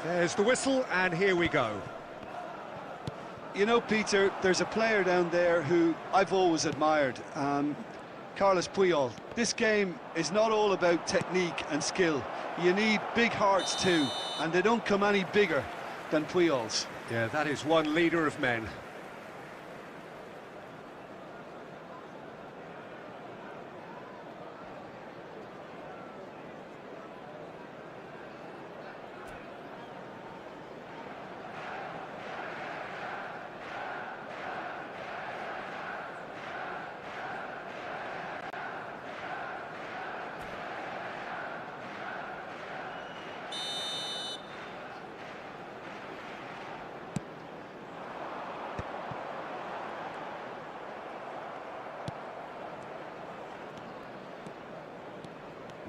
There's the whistle, and here we go. You know, Peter, there's a player down there who I've always admired, Carlos Puyol. This game is not all about technique and skill. You need big hearts too, and they don't come any bigger than Puyol's. Yeah, that is one leader of men.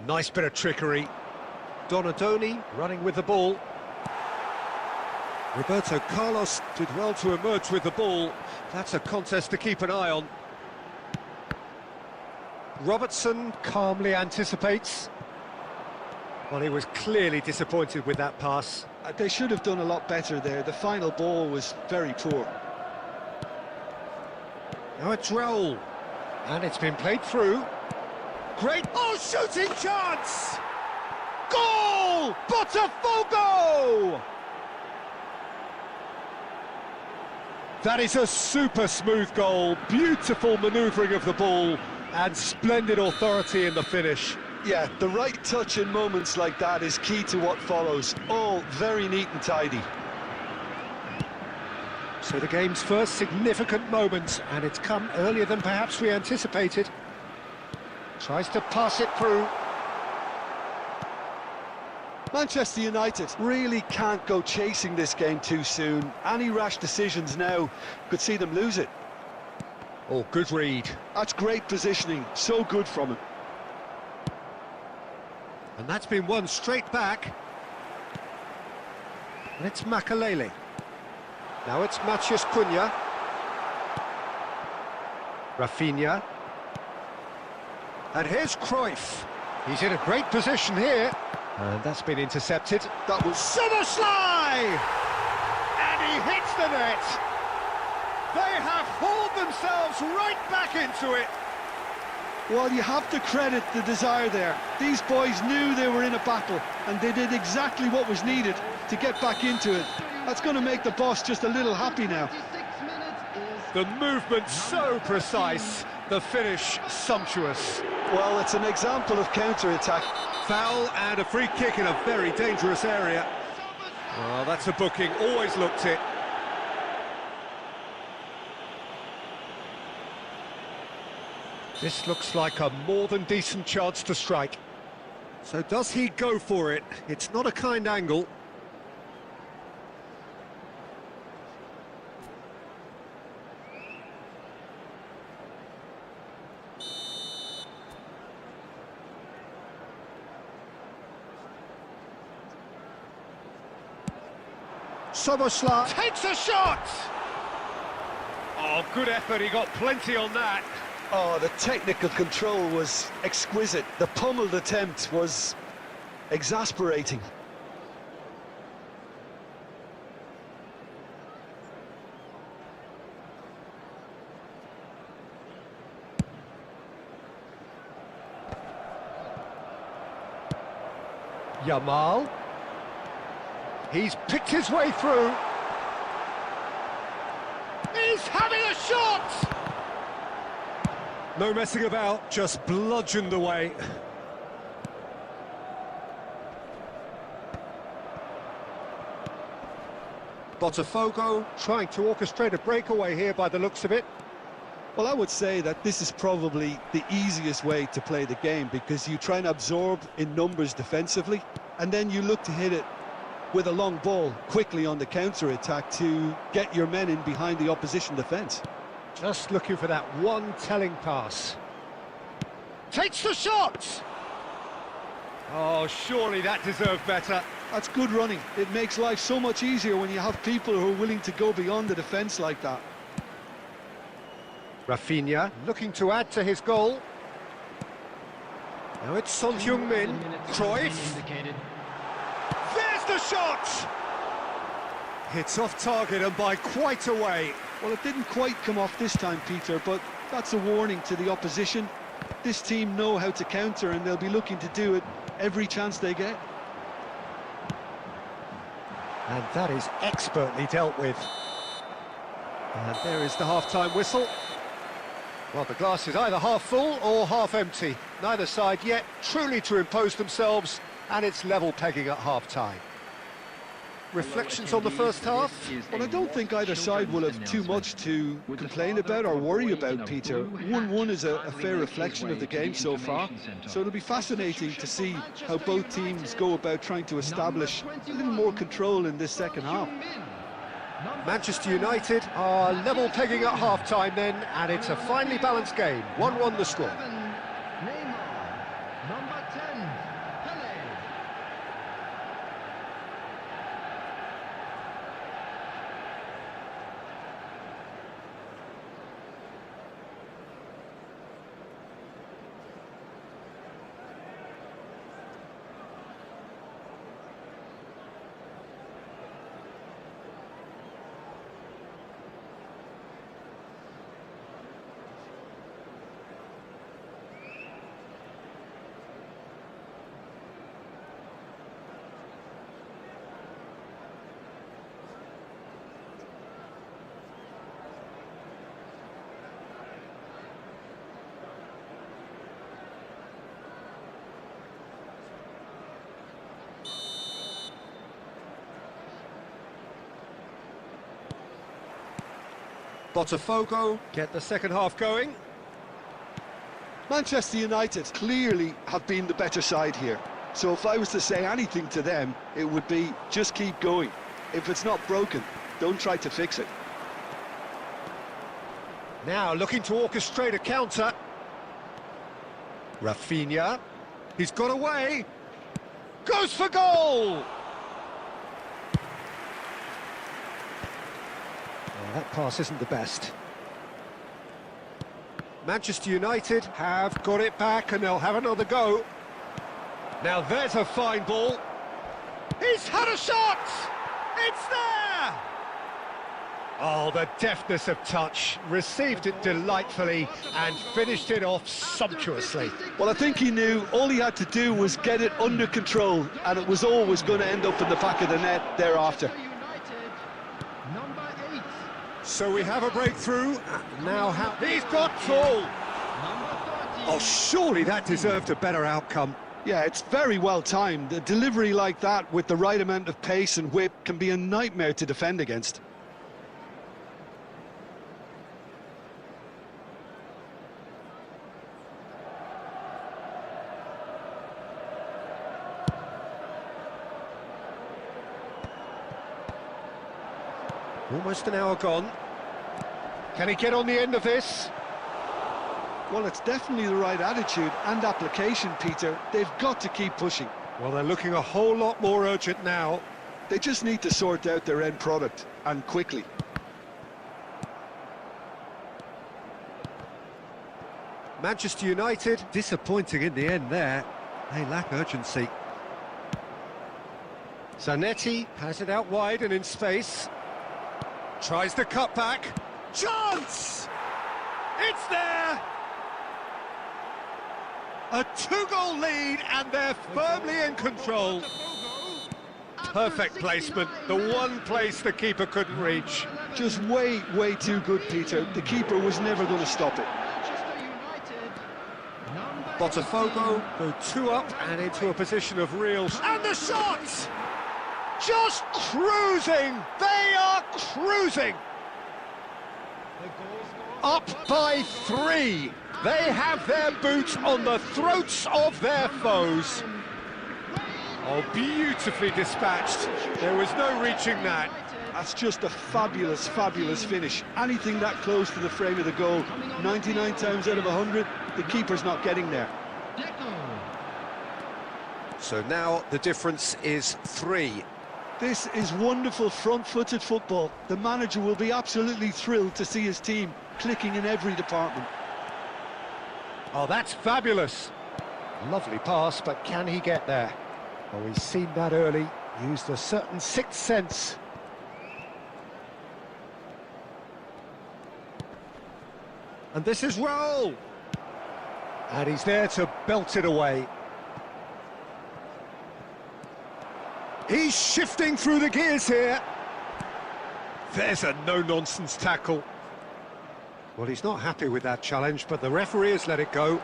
Nice bit of trickery. Donadoni running with the ball. Roberto Carlos did well to emerge with the ball. That's a contest to keep an eye on. Robertson calmly anticipates. Well, he was clearly disappointed with that pass. They should have done a lot better there. The final ball was very poor. Now it's Raul. And it's been played through. Great, shooting chance! Goal! Botafogo! That is a super smooth goal, beautiful manoeuvring of the ball, and splendid authority in the finish. Yeah, the right touch in moments like that is key to what follows. All very neat and tidy. So the game's first significant moment, and it's come earlier than perhaps we anticipated. Tries to pass it through. Manchester United really can't go chasing this game too soon. Any rash decisions now could see them lose it. Oh, good read. That's great positioning, so good from him. And that's been won straight back. And it's Makalele. Now it's Matheus Cunha. Rafinha. And here's Cruyff. He's in a great position here. And that's been intercepted. That was Szoboszlai! And he hits the net. They have hauled themselves right back into it. Well, you have to credit the desire there. These boys knew they were in a battle, and they did exactly what was needed to get back into it. That's going to make the boss just a little happy now. The movement so precise, the finish sumptuous. Well, it's an example of counter-attack. Foul and a free kick in a very dangerous area. Oh, that's a booking, always looked it. This looks like a more than decent chance to strike. So does he go for it? It's not a kind angle. Szoboszlai takes a shot! Oh, good effort, he got plenty on that. Oh, the technical control was exquisite. The pummeled attempt was exasperating. Yamal. He's picked his way through. He's having a shot! No messing about, just bludgeoned away. Botafogo trying to orchestrate a breakaway here by the looks of it. Well, I would say that this is probably the easiest way to play the game, because you try and absorb in numbers defensively, and then you look to hit it with a long ball quickly on the counter-attack to get your men in behind the opposition defence. Just looking for that one telling pass. Takes the shot! Oh, surely that deserved better. That's good running. It makes life so much easier when you have people who are willing to go beyond the defence like that. Rafinha looking to add to his goal. Now it's Son Heung-min. Cruyff. There's the shot! It's off target and by quite a way. Well, it didn't quite come off this time, Peter, but that's a warning to the opposition. This team know how to counter, and they'll be looking to do it every chance they get. And that is expertly dealt with. And there is the half-time whistle. Well, the glass is either half full or half empty. Neither side yet truly to impose themselves, and it's level pegging at half-time. Reflections on the first half? Well, I don't think either side will have too much to complain about or worry about, Peter. 1-1 is a fair reflection of the game so far, so it'll be fascinating to see how both teams go about trying to establish a little more control in this second half. Manchester United are level pegging at half-time then, and it's a finely balanced game. 1-1 the score. Botafogo get the second half going. Manchester United clearly have been the better side here. So if I was to say anything to them, it would be just keep going. If it's not broken, don't try to fix it. Now looking to orchestrate a counter. Rafinha, he's got away. Goes for goal! That pass isn't the best. Manchester United have got it back and they'll have another go. Now there's a fine ball. He's had a shot! It's there! Oh, the deftness of touch. Received it delightfully and finished it off sumptuously. Well, I think he knew all he had to do was get it under control, and it was always going to end up in the back of the net thereafter. So we have a breakthrough. Now he's got full. Oh, surely that deserved a better outcome. Yeah, it's very well timed. A delivery like that with the right amount of pace and whip can be a nightmare to defend against. Almost an hour gone. Can he get on the end of this? Well, it's definitely the right attitude and application, Peter. They've got to keep pushing. Well, they're looking a whole lot more urgent now. They just need to sort out their end product, and quickly. Manchester United, disappointing in the end there. They lack urgency. Zanetti has it out wide and in space. Tries the cut back. Chance! It's there! A two-goal lead and they're firmly in control. Perfect placement, the one place the keeper couldn't reach. Just way too good, Peter. The keeper was never going to stop it. Botafogo go two up and into a position of real... And the shot! Just cruising! They are cruising! Up by 3. They have their boot on the throats of their foes. Oh, beautifully dispatched. There was no reaching that. That's just a fabulous finish. Anything that close to the frame of the goal, 99 times out of 100, the keeper's not getting there. So now the difference is 3. This is wonderful front-footed football. The manager will be absolutely thrilled to see his team clicking in every department. Oh, that's fabulous. Lovely pass, but can he get there? Oh, he's seen that early, used a certain sixth sense. And this is Raul. And he's there to belt it away. He's shifting through the gears here. There's a no-nonsense tackle. Well, he's not happy with that challenge, but the referee has let it go.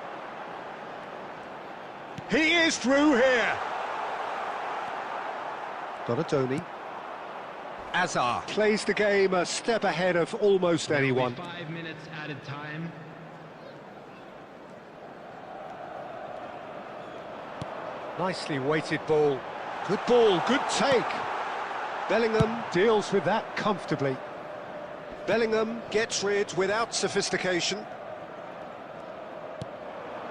He is through here. Donatoni. Azar plays the game a step ahead of almost anyone. 5 minutes added time. Nicely weighted ball. Good ball, good take. Bellingham deals with that comfortably. Bellingham gets rid without sophistication.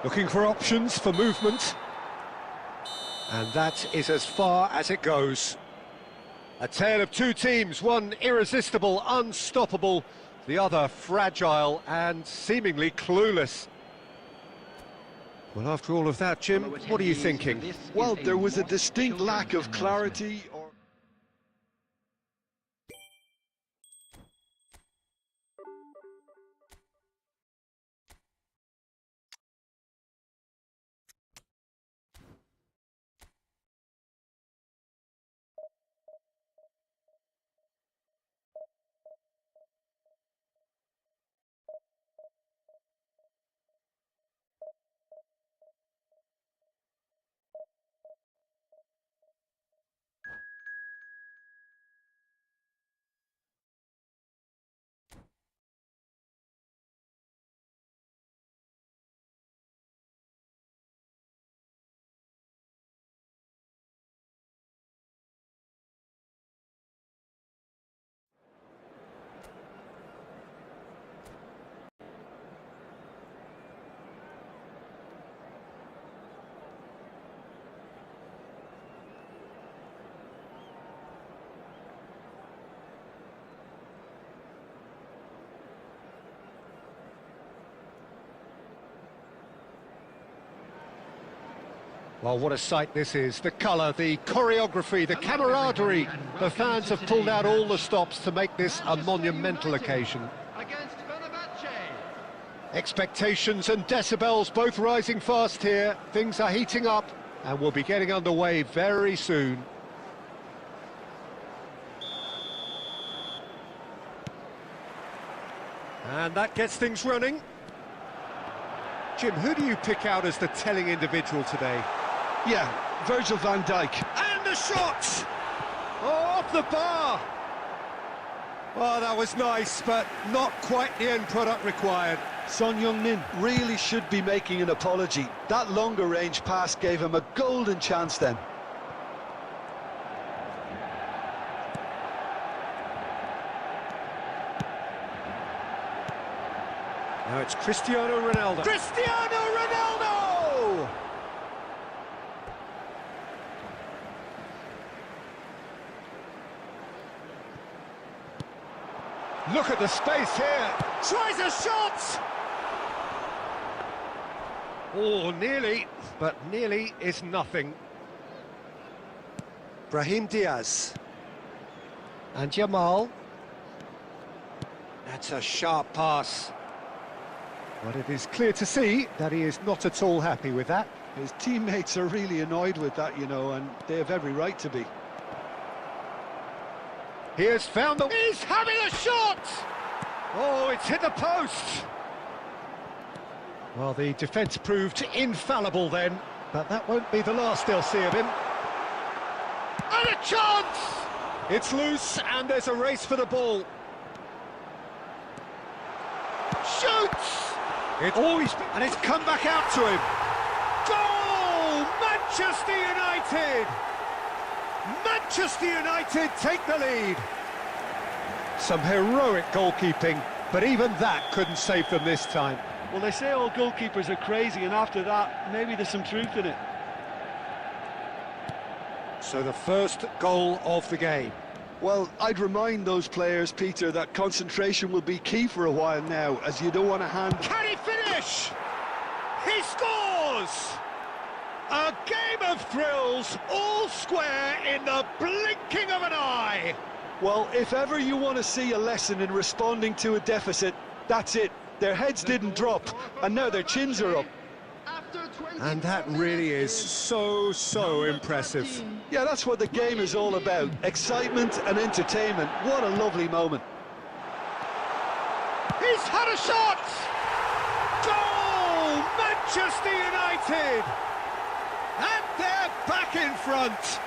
Looking for options for movement. And that is as far as it goes. A tale of two teams, one irresistible, unstoppable, the other fragile and seemingly clueless. Well, after all of that, Jim, what are you thinking? Well, there was a distinct lack of clarity. Well, what a sight this is. The colour, the choreography, the camaraderie. The fans have pulled out all the stops to make this a monumental occasion. Expectations and decibels both rising fast here. Things are heating up and we'll be getting underway very soon. And that gets things running. Jim, who do you pick out as the telling individual today? Yeah, Virgil van Dijk. And the shot! Oh, off the bar! Oh, that was nice, but not quite the end product required. Son Heung-min really should be making an apology. That longer range pass gave him a golden chance then. Now it's Cristiano Ronaldo. Cristiano Ronaldo! Look at the space here. Tries a shot! Oh, nearly, but nearly is nothing. Brahim Diaz. And Jamal. That's a sharp pass. But it is clear to see that he is not at all happy with that. His teammates are really annoyed with that, you know, and they have every right to be. He has found the... He's having a shot! Oh, it's hit the post! Well, the defence proved infallible then, but that won't be the last they'll see of him. And a chance! It's loose, and there's a race for the ball. Shoots! It's always been... And it's come back out to him. Goal! Manchester United! Manchester United take the lead. Some heroic goalkeeping, but even that couldn't save them this time. Well, they say all goalkeepers are crazy, and after that, maybe there's some truth in it. So the first goal of the game. Well, I'd remind those players, Peter, that concentration will be key for a while now, as you don't want to hand... Can he finish? He scores! A game of thrills, all square in the blinking of an eye. Well, if ever you want to see a lesson in responding to a deficit, that's it. Their heads didn't drop, and now their chins are up. And that really is so impressive. Yeah, that's what the game is all about. Excitement and entertainment. What a lovely moment. He's had a shot! Goal! Manchester United! And they're back in front.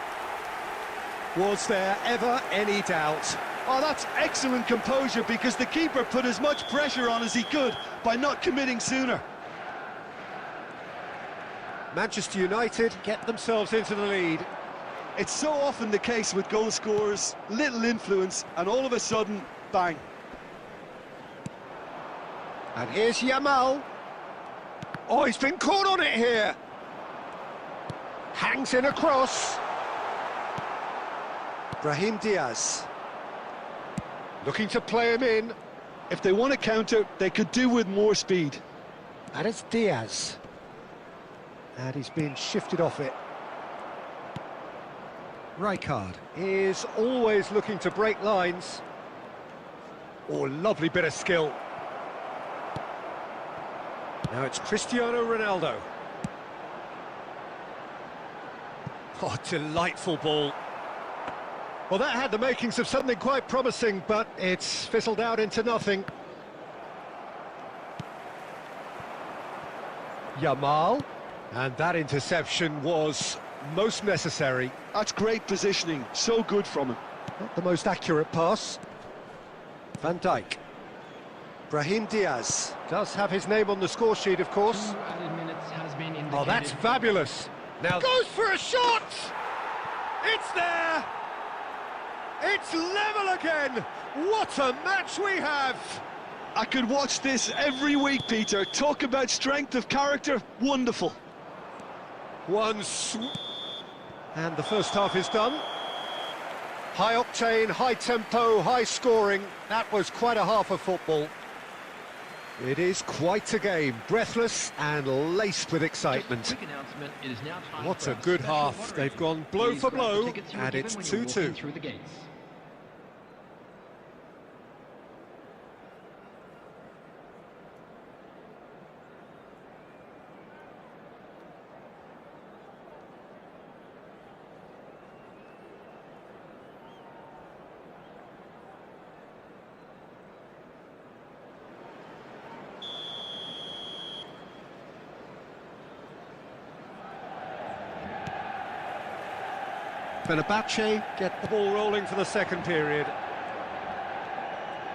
Was there ever any doubt? Oh, that's excellent composure, because the keeper put as much pressure on as he could by not committing sooner. Manchester United get themselves into the lead. It's so often the case with goal scorers, little influence, and all of a sudden, bang. And here's Yamal. Oh, he's been caught on it here. Hangs in a cross. Brahim Diaz. Looking to play him in. If they want to counter, they could do with more speed. And it's Diaz. And he's been shifted off it. Rijkaard is always looking to break lines. Oh, lovely bit of skill. Now it's Cristiano Ronaldo. Oh, delightful ball. Well, that had the makings of something quite promising, but it's fizzled out into nothing. Yamal. And that interception was most necessary. That's great positioning, so good from him. Not the most accurate pass. Van Dijk. Brahim Diaz does have his name on the score sheet, of course. 2 added minutes has been indicated. Oh, that's fabulous. Now goes for a shot! It's there! It's level again! What a match we have! I could watch this every week, Peter. Talk about strength of character, wonderful. And the first half is done. High octane, high tempo, high scoring. That was quite a half of football. It is quite a game, breathless and laced with excitement. What a good half. They've gone blow for blow, and it's 2-2. Fenerbahce get the ball rolling for the second period.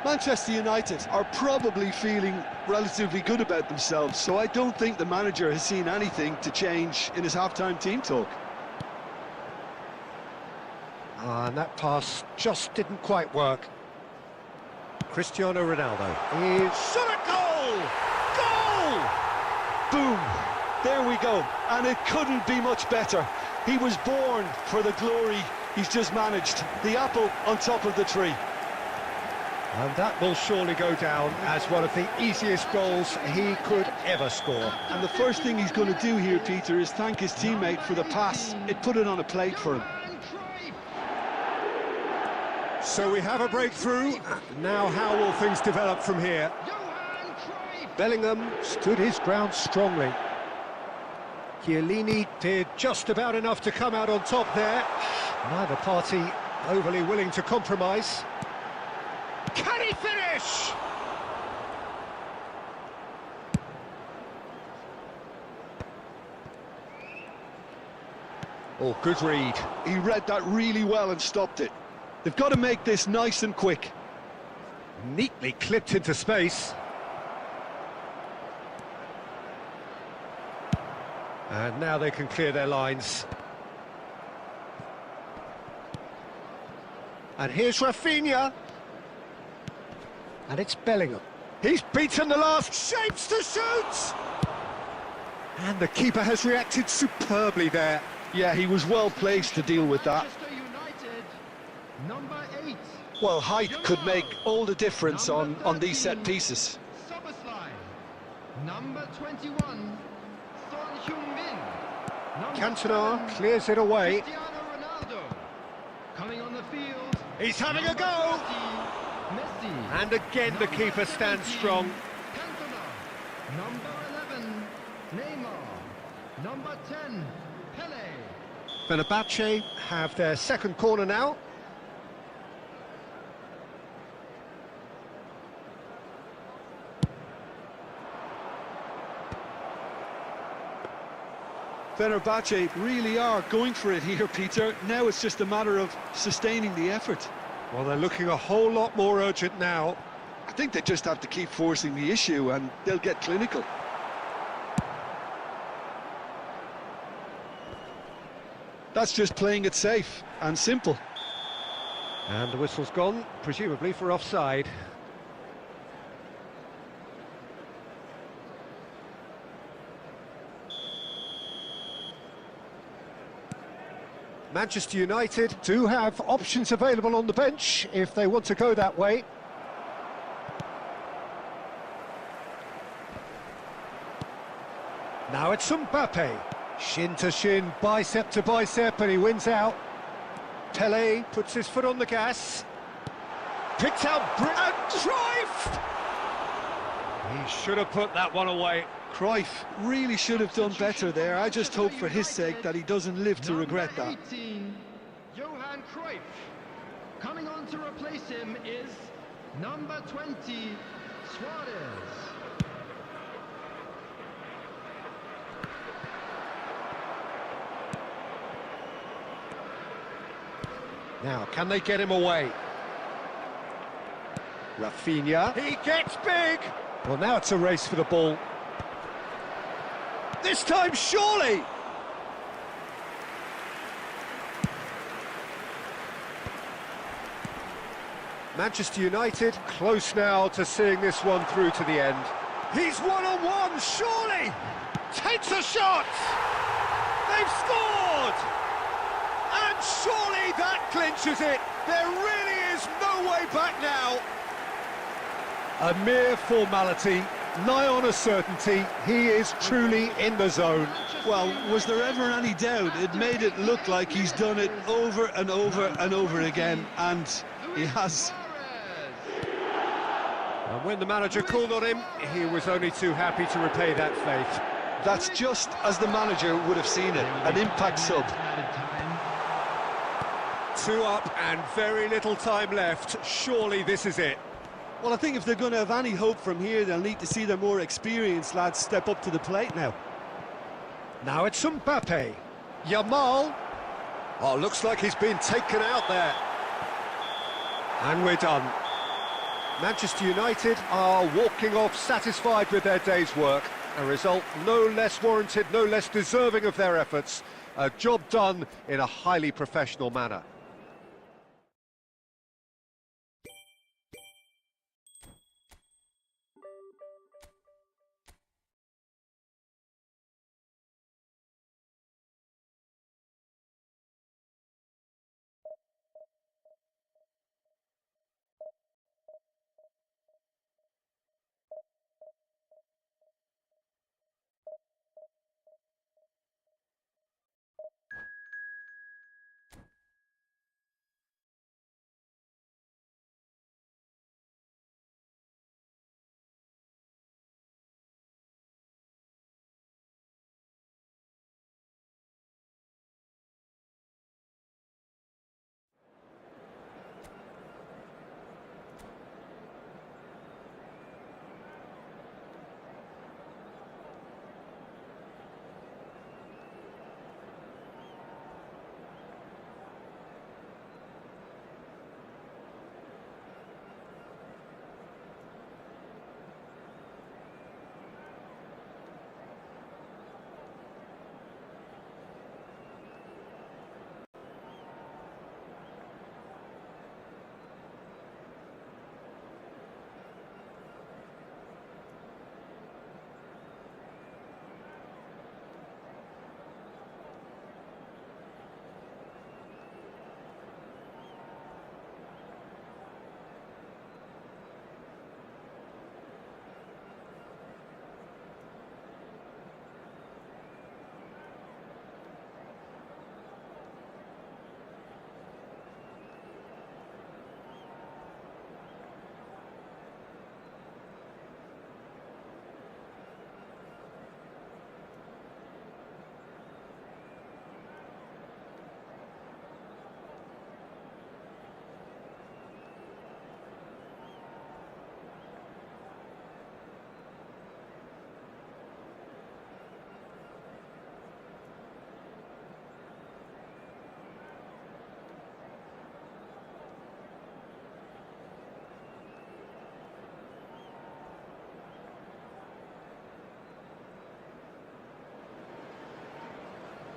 Manchester United are probably feeling relatively good about themselves, so I don't think the manager has seen anything to change in his half-time team talk. And that pass just didn't quite work. Cristiano Ronaldo is shot at goal! Goal! Boom! There we go, and it couldn't be much better. He was born for the glory he's just managed. The apple on top of the tree. And that will surely go down as one of the easiest goals he could ever score. And the first thing he's going to do here, Peter, is thank his teammate for the pass. It put it on a plate for him. So we have a breakthrough. Now how will things develop from here? Bellingham stood his ground strongly. Chiellini did just about enough to come out on top there. Neither party overly willing to compromise. Can he finish? Oh, good read. He read that really well and stopped it. They've got to make this nice and quick. Neatly clipped into space. And now they can clear their lines. And here's Rafinha. And it's Bellingham. He's beaten the last shapes to shoot! And the keeper has reacted superbly there. Yeah, he was well placed to deal with that. Number 8. Well, height could make all the difference on these set pieces. Number 21. Cantona clears it away. Cristiano Ronaldo coming on the field. He's having a go! Messi. And again the keeper stands strong. Cantona. Number 11, Neymar. Number 10, Pele. Fenerbahce have their second corner now. Fenerbahce really are going for it here, Peter. Now it's just a matter of sustaining the effort. Well, they're looking a whole lot more urgent now. I think they just have to keep forcing the issue and they'll get clinical. That's just playing it safe and simple. And the whistle's gone, presumably for offside. Manchester United do have options available on the bench if they want to go that way. Now it's Mbappe. Shin to shin, bicep to bicep, and he wins out. Pele puts his foot on the gas. Picked out and Cruyff! He should have put that one away. Cruyff really should have done better there. I just hope for his sake that he doesn't live to regret that. Number 18, Johan Cruyff. Coming on to replace him is number 20, Suarez. Now, can they get him away? Rafinha. He gets big! Well, now it's a race for the ball. This time, surely! Manchester United close now to seeing this one through to the end. He's one-on-one, surely! Takes a shot! They've scored! And surely that clinches it. There really is no way back now. A mere formality, nigh on a certainty. He is truly in the zone. Well, was there ever any doubt? It made it look like he's done it over and over and over again, and he has. And when the manager called on him, he was only too happy to repay that faith. That's just as the manager would have seen it, an impact sub. 2 up and very little time left. Surely this is it. Well, I think if they're going to have any hope from here, they'll need to see their more experienced lads step up to the plate now. Now it's Mbappe. Yamal. Oh, looks like he's been taken out there. And we're done. Manchester United are walking off satisfied with their day's work. A result no less warranted, no less deserving of their efforts. A job done in a highly professional manner.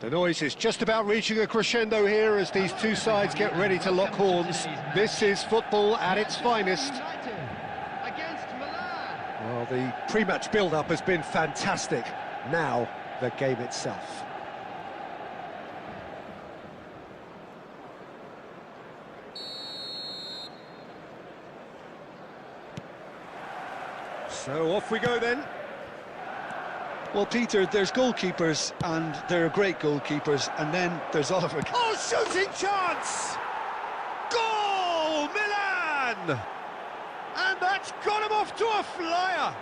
The noise is just about reaching a crescendo here as these two sides get ready to lock horns. This is football at its finest. Against Milan. Well, the pre-match build-up has been fantastic. Now, the game itself. So off we go then. Well, Peter, there's goalkeepers, and there are great goalkeepers, and then there's Oliver. Oh, shooting chance! Goal, Milan! And that's got him off to a flyer.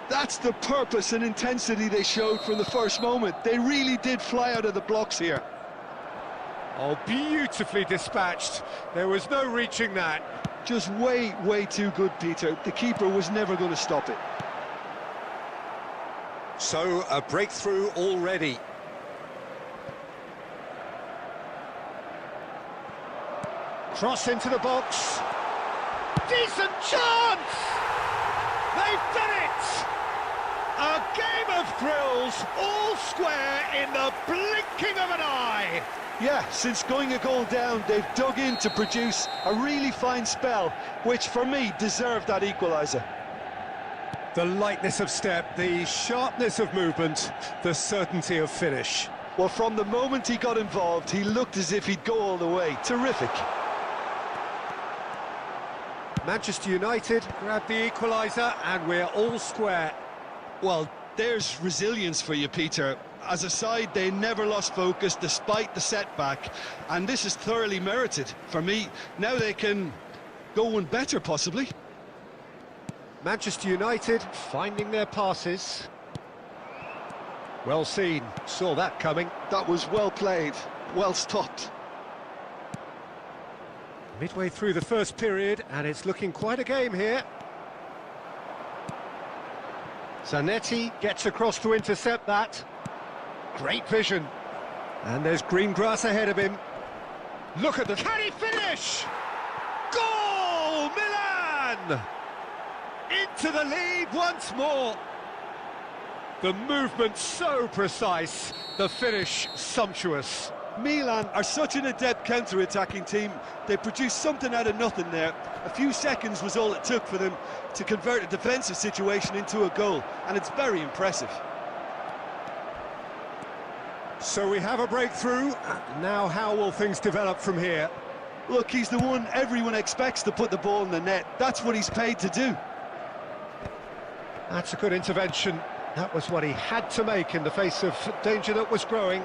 That's the purpose and intensity they showed from the first moment. They really did fly out of the blocks here. Oh, beautifully dispatched. There was no reaching that. Just way, way too good, Peter. The keeper was never going to stop it. So, a breakthrough already. Cross into the box. Decent chance! They've done it! A game of thrills, all square in the blinking of an eye. Yeah, since going a goal down, they've dug in to produce a really fine spell, which for me deserved that equaliser. The lightness of step, the sharpness of movement, the certainty of finish. Well, from the moment he got involved, he looked as if he'd go all the way. Terrific. Manchester United grab the equaliser and we're all square. Well, there's resilience for you, Peter. As a side, they never lost focus despite the setback, and this is thoroughly merited. For me, now they can go one better, possibly. Manchester United finding their passes. Well seen, saw that coming. That was well played, well stopped. Midway through the first period, and it's looking quite a game here. Zanetti gets across to intercept that. Great vision. And there's green grass ahead of him. Look at the... Can he finish? Goal, Milan! Into the lead once more. The movement so precise, the finish sumptuous. Milan are such an adept counter-attacking team. They produced something out of nothing there. A few seconds was all it took for them to convert a defensive situation into a goal, and it's very impressive. So we have a breakthrough. Now how will things develop from here? Look, he's the one everyone expects to put the ball in the net. That's what he's paid to do. That's a good intervention. That was what he had to make in the face of danger that was growing.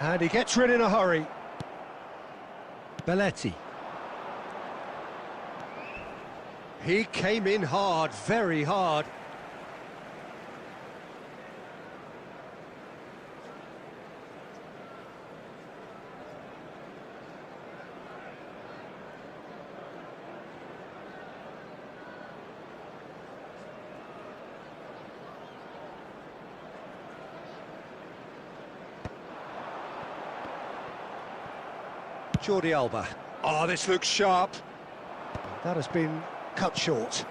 And he gets rid in a hurry. Belletti. He came in hard, very hard. Jordi Alba. Oh, this looks sharp. That has been cut short.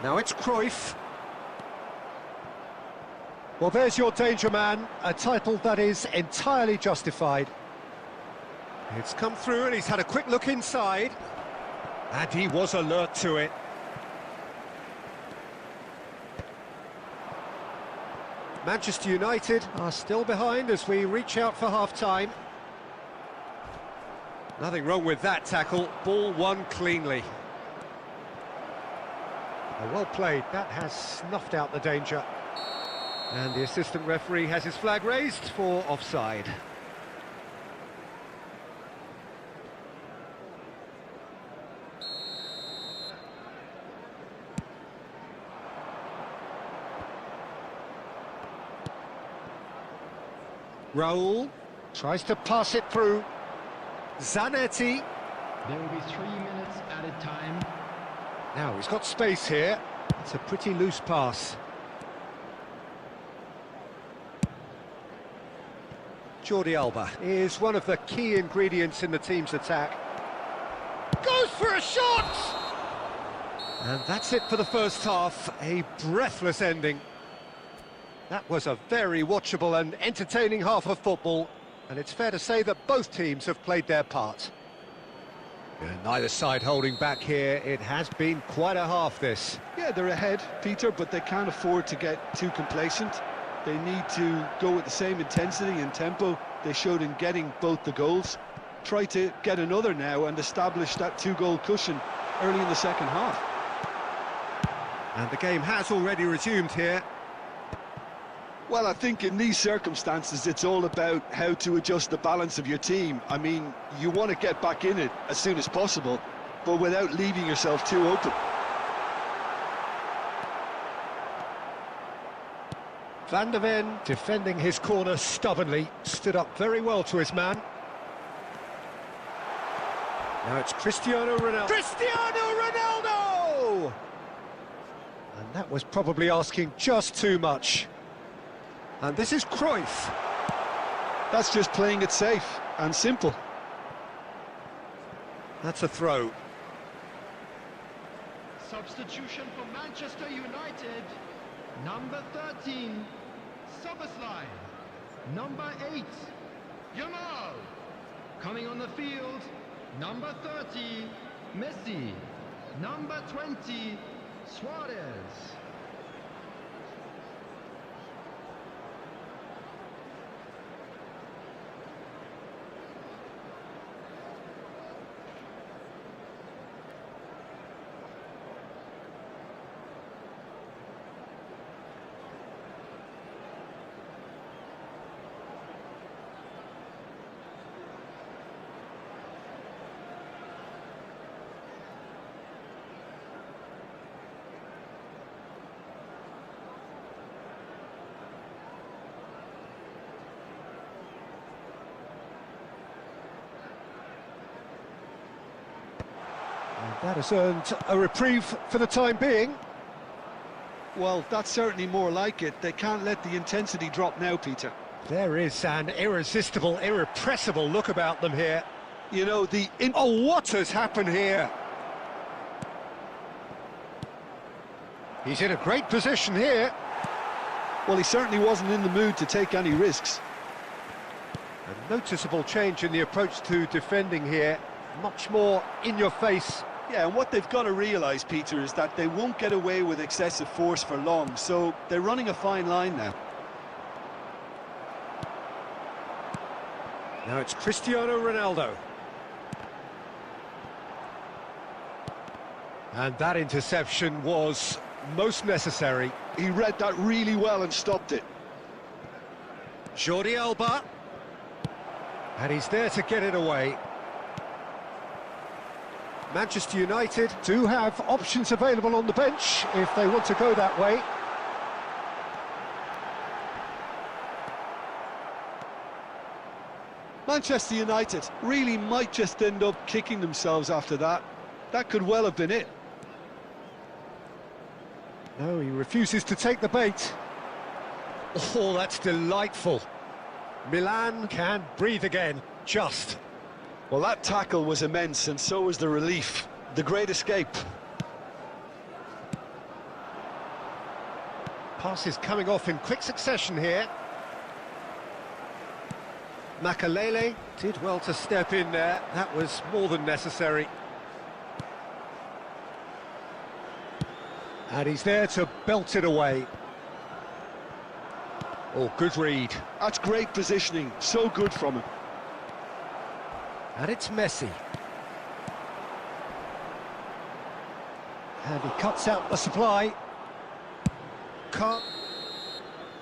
Now it's Cruyff. Well, there's your danger man, a title that is entirely justified. It's come through and he's had a quick look inside. And he was alert to it. Manchester United are still behind as we reach out for half-time. Nothing wrong with that tackle, ball won cleanly. Well played, that has snuffed out the danger. And the assistant referee has his flag raised for offside. Raul tries to pass it through. Zanetti. There will be 3 minutes added time. Now he's got space here. It's a pretty loose pass. Jordi Alba is one of the key ingredients in the team's attack. Goes for a shot! And that's it for the first half. A breathless ending. That was a very watchable and entertaining half of football, and it's fair to say that both teams have played their part. Yeah, neither side holding back here. It has been quite a half, this. Yeah, they're ahead, Peter, but they can't afford to get too complacent. They need to go with the same intensity and tempo they showed in getting both the goals. Try to get another now and establish that two-goal cushion early in the second half. And the game has already resumed here. Well, I think in these circumstances, it's all about how to adjust the balance of your team. I mean, you want to get back in it as soon as possible, but without leaving yourself too open. Van der Ven, defending his corner stubbornly, stood up very well to his man. Now it's Cristiano Ronaldo. Cristiano Ronaldo! And that was probably asking just too much. And this is Cruyff. That's just playing it safe and simple. That's a throw. Substitution for Manchester United. Number 13, Soboslai. Number 8, Yamal. Coming on the field, number 30, Messi. Number 20, Suarez. That has earned a reprieve for the time being. Well, that's certainly more like it. They can't let the intensity drop now, Peter. There is an irresistible, irrepressible look about them here. You know, Oh, what has happened here? He's in a great position here. Well, he certainly wasn't in the mood to take any risks. A noticeable change in the approach to defending here. Much more in your face. Yeah, and what they've got to realise, Peter, is that they won't get away with excessive force for long, so they're running a fine line now. Now it's Cristiano Ronaldo. And that interception was most necessary. He read that really well and stopped it. Jordi Alba. And he's there to get it away. Manchester United do have options available on the bench if they want to go that way. Manchester United really might just end up kicking themselves after that. That could well have been it. No, he refuses to take the bait. Oh, that's delightful. Milan can breathe again, just. Well, that tackle was immense, and so was the relief. The great escape. Passes coming off in quick succession here. Makalele did well to step in there. That was more than necessary. And he's there to belt it away. Oh, good read. That's great positioning. So good from him. And it's Messi. And he cuts out the supply.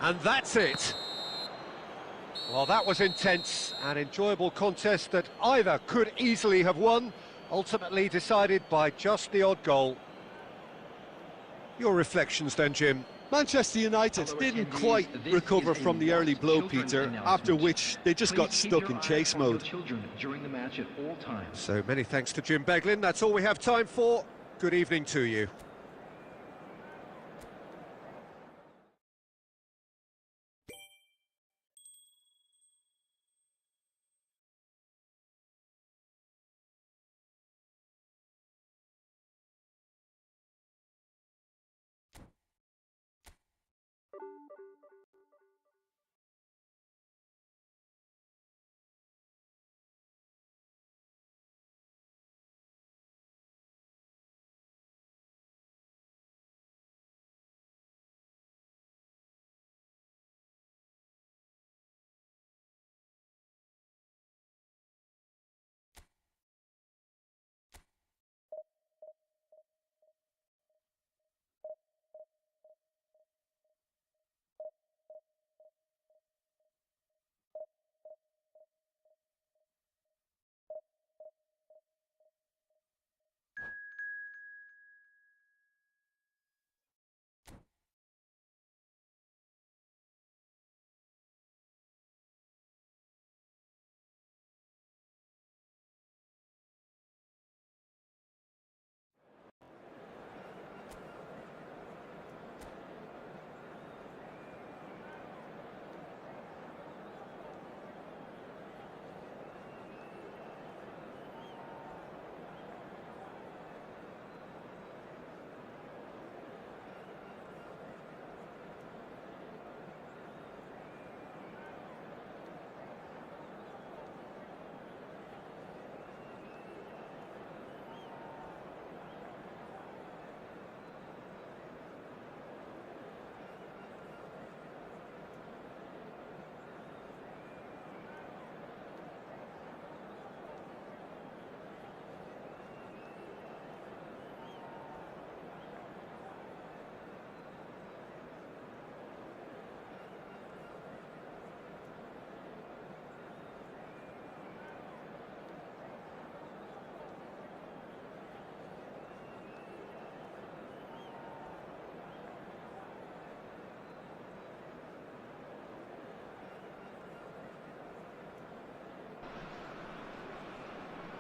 And that's it. Well, that was intense, an enjoyable contest that either could easily have won, ultimately decided by just the odd goal. Your reflections then, Jim? Manchester United didn't quite recover from the early blow, Peter, after which they just got stuck in chase mode. So many thanks to Jim Beglin. That's all we have time for. Good evening to you.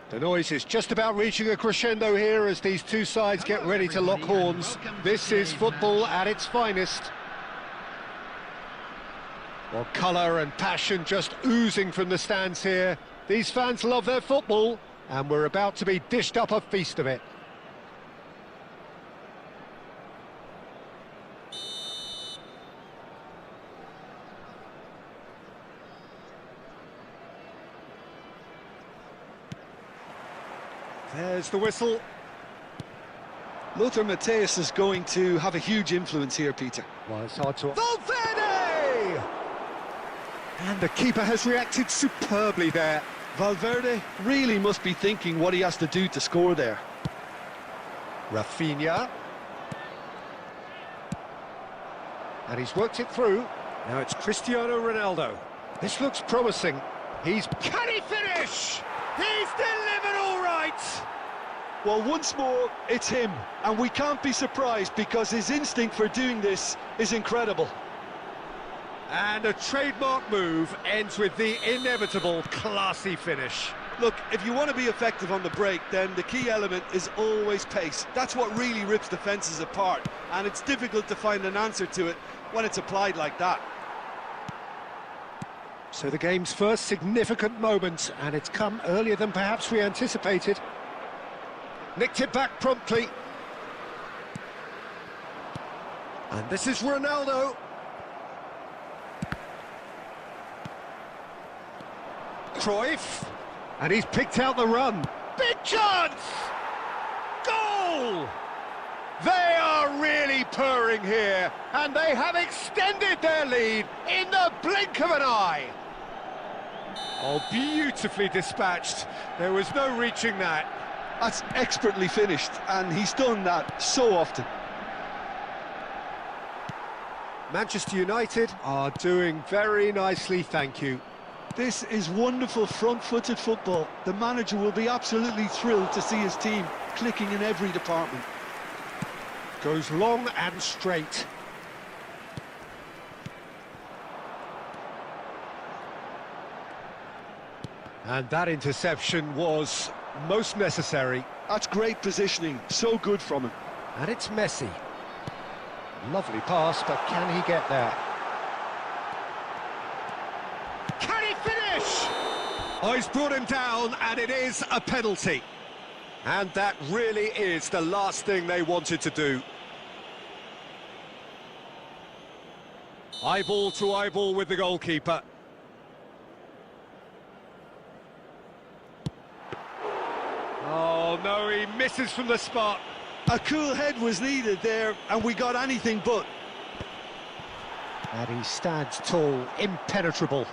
The noise is just about reaching a crescendo here as these two sides get ready to lock horns. This is football at its finest. Well, colour and passion just oozing from the stands here. These fans love their football, and we're about to be dished up a feast of it. There's the whistle. Lothar Matthäus is going to have a huge influence here, Peter. Well, it's hard to... Valverde! And the keeper has reacted superbly there. Valverde really must be thinking what he has to do to score there. Rafinha. And he's worked it through. Now it's Cristiano Ronaldo. This looks promising. Can he finish? He's delivered all right! Well, once more, it's him. And we can't be surprised because his instinct for doing this is incredible. And a trademark move ends with the inevitable classy finish. Look, if you want to be effective on the break, then the key element is always pace. That's what really rips defences apart, and it's difficult to find an answer to it when it's applied like that. So the game's first significant moment, and it's come earlier than perhaps we anticipated. Nicked it back promptly. And this is Ronaldo. Cruyff, and he's picked out the run. Big chance! Goal! They are really purring here, and they have extended their lead in the blink of an eye. Oh, beautifully dispatched. There was no reaching that. That's expertly finished, and he's done that so often. Manchester United are doing very nicely, thank you. This is wonderful front-footed football. The manager will be absolutely thrilled to see his team clicking in every department. Goes long and straight. And that interception was most necessary. That's great positioning, so good from him. And it's Messi. Lovely pass, but can he get there? Can he finish? Oh, he's brought him down, and it is a penalty. And that really is the last thing they wanted to do. Eyeball to eyeball with the goalkeeper. Oh, no, he misses from the spot. A cool head was needed there, and we got anything but. And he stands tall, impenetrable.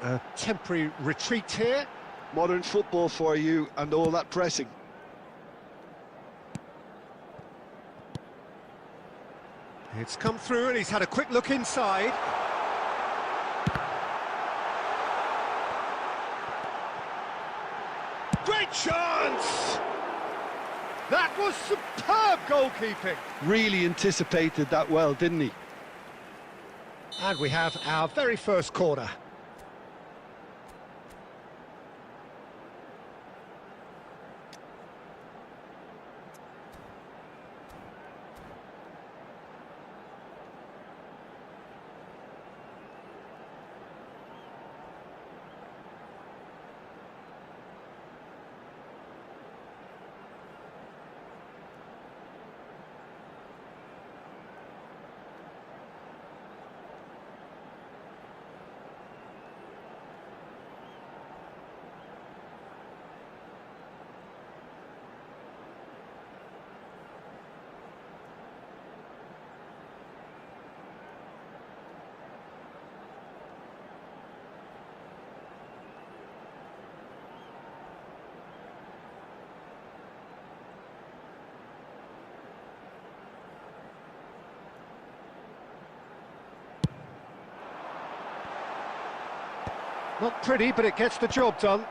A temporary retreat here. Modern football for you, and all that pressing. It's come through, and he's had a quick look inside. Great chance! That was superb goalkeeping. Really anticipated that well, didn't he? And we have our very first corner. Not pretty, but it gets the job done.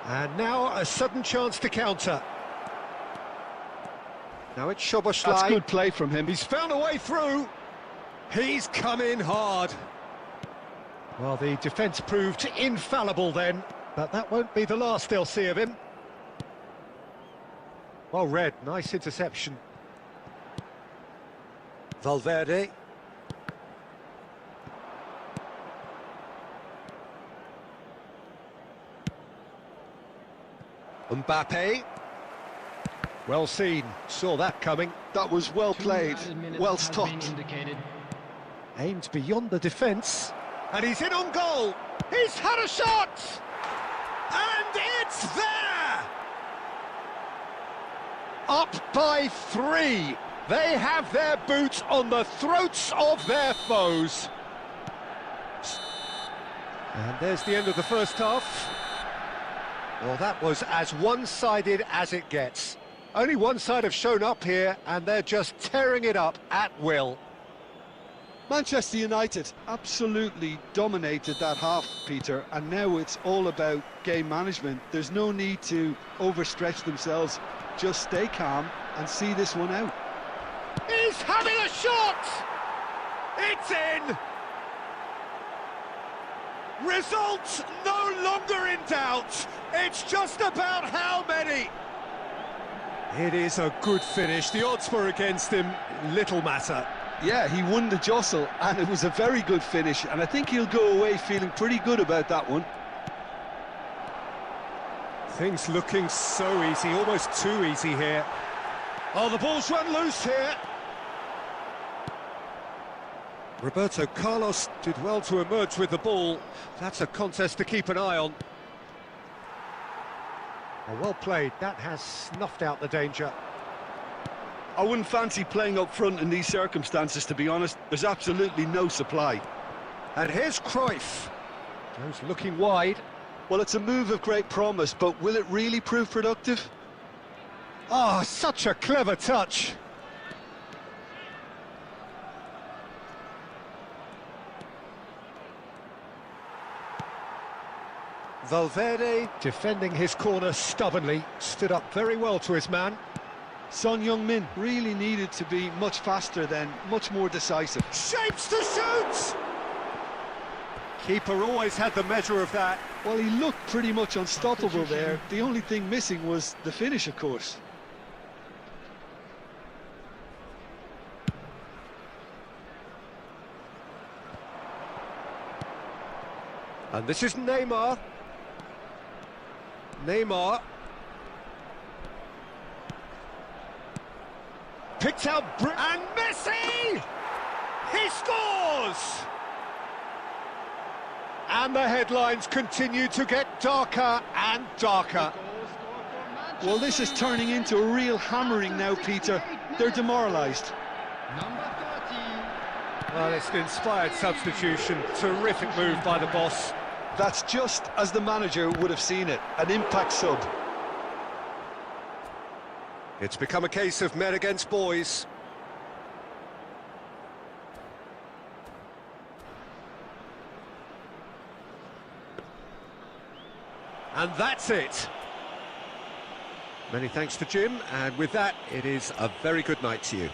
And now a sudden chance to counter. Now it's Szoboszlai. That's good play from him. He's found a way through. He's come in hard. Well, the defence proved infallible then, but that won't be the last they'll see of him. Well read, nice interception. Valverde. Mbappe. Well seen, saw that coming. That was well played, well Has been stopped. indicated. Aimed beyond the defence. And he's in on goal. He's had a shot! And it's there! Up by 3. They have their boots on the throats of their foes. And there's the end of the first half. Well, that was as one-sided as it gets. Only one side have shown up here, and they're just tearing it up at will. Manchester United absolutely dominated that half, Peter, and now it's all about game management. There's no need to overstretch themselves. Just stay calm and see this one out. He's having a shot! It's in! Results no longer in doubt. It's just about how many. It is a good finish. The odds were against him. Little matter. Yeah, he won the jostle, and it was a very good finish, and I think he'll go away feeling pretty good about that one. Things looking so easy, almost too easy here. Oh, the ball's run loose here. Roberto Carlos did well to emerge with the ball. That's a contest to keep an eye on. Oh, well played, that has snuffed out the danger. I wouldn't fancy playing up front in these circumstances, to be honest. There's absolutely no supply. And here's Cruyff. Goes looking wide. Well, it's a move of great promise, but will it really prove productive? Oh, such a clever touch. Valverde, defending his corner stubbornly, stood up very well to his man. Son Heung-min really needed to be much faster then, much more decisive. Shapes to shoot! Keeper always had the measure of that. Well, he looked pretty much unstoppable there. The only thing missing was the finish, of course. And this is Neymar. Neymar. Picked out and Messi! He scores! And the headlines continue to get darker and darker. Well, this is turning into a real hammering now, Peter. They're demoralised. Number 30. Well, it's an inspired substitution. Terrific move by the boss. That's just as the manager would have seen it, an impact sub. It's become a case of men against boys. And that's it. Many thanks to Jim, and with that, it is a very good night to you.